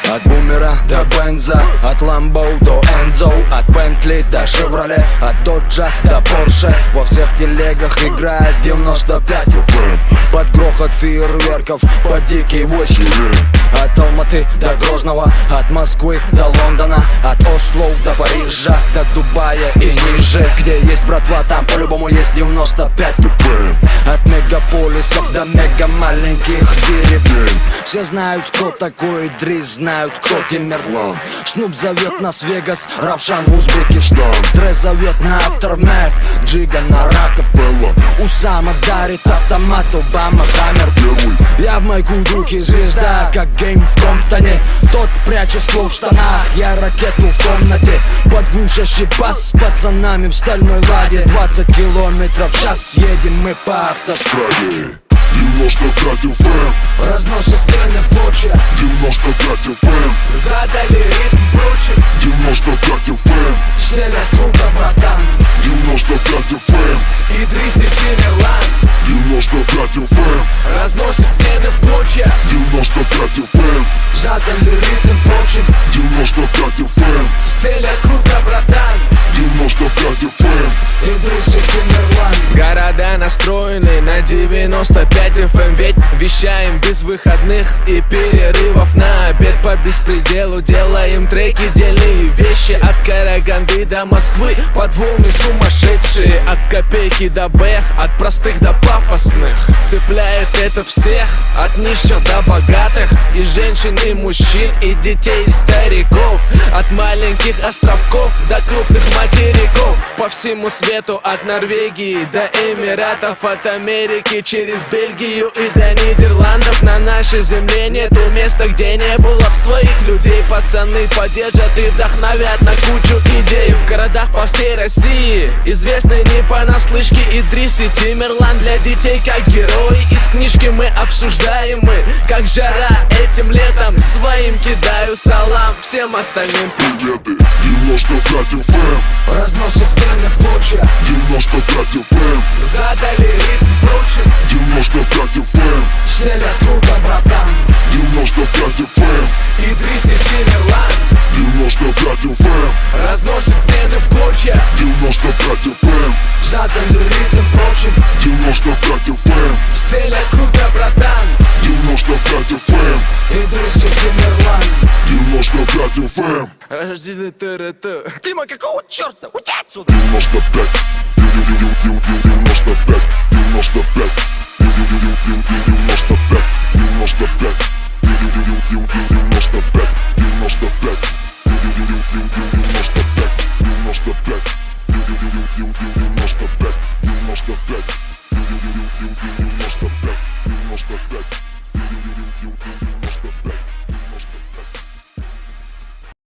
От бумера до бенза, от ламбо до Энзо, от Бентли до Шевроле, от Доджа до Порше. Во всех телегах играет 95 FM. Под грохот фейерверков, под дикий вой. От Алматы до Грозного, от Москвы до Лондона, от Осло до Парижа, до Дубая и ниже. Где есть братва, там по-любому есть 95 FM. От мегаполисов до мега маленьких деревень. Все знают, кто такой Дрис, знают, кто Тимерлан. Снуп зовет нас в Вегас, Равшан в Узбекистан. Дре зовет на Aftermath, Джига на Рокфеллер. Усама дарит автомат, Обама хаммер первый. Я в майку дуки звезда, как гейм в Комптоне. Тот прячет ствол в штанах, я ракету в комнате. Под глушащий бас с пацанами в стальной ладе. 20 километров в час едем мы по автостраде. 95 FM Разносит стены в клочья. 95 FM Задали ритм прочим. 95 FM Стелят круто, братан. 95 FM Идрис и Тимерлан 95 FM разносит стены в клочья. 95 FM Задали ритм прочим. 95 FM Стелят круто, братан. 95 FM Идрис и Тимерлан. Города настроены на 95 FM. Ведь вещаем без выходных и перерывов на обед. По беспределу делаем треки, дельные вещи. От Караганды до Москвы под волны сумасшедшие. От копейки до бэх, от простых до пафосных. Цепляет это всех, от нищих до богатых. И женщин, и мужчин, и детей, и стариков. От маленьких островков до крупных материков. По всему свету, от Норвегии до Эмиратов. От Америки через Бельгию и до Нидерландов. На нашей земле нету места, где не было б своих людей. Пацаны поддержат и вдохновят на кучу идей. В городах по всей России известны не понаслышке Идрис и Тимерлан. Для детей как герои из книжки мы обсуждаем мы. Как жара этим летом, своим кидаю салам. Всем остальным приветы. 95 FM Разносит стены в клочья. 95 FM Задали ритм прочим. 95 FM Стелят круто, братан. 95 FM Идрис и Тимерлан 95 FM разносит стены в клочья. 95 FM Задали ритм прочим. 95 FM Стелят круто, братан. 95 FM Идрис и Тимерлан 95 FM рождены ТРТ. Тима, какого черта? Уйди отсюда! 95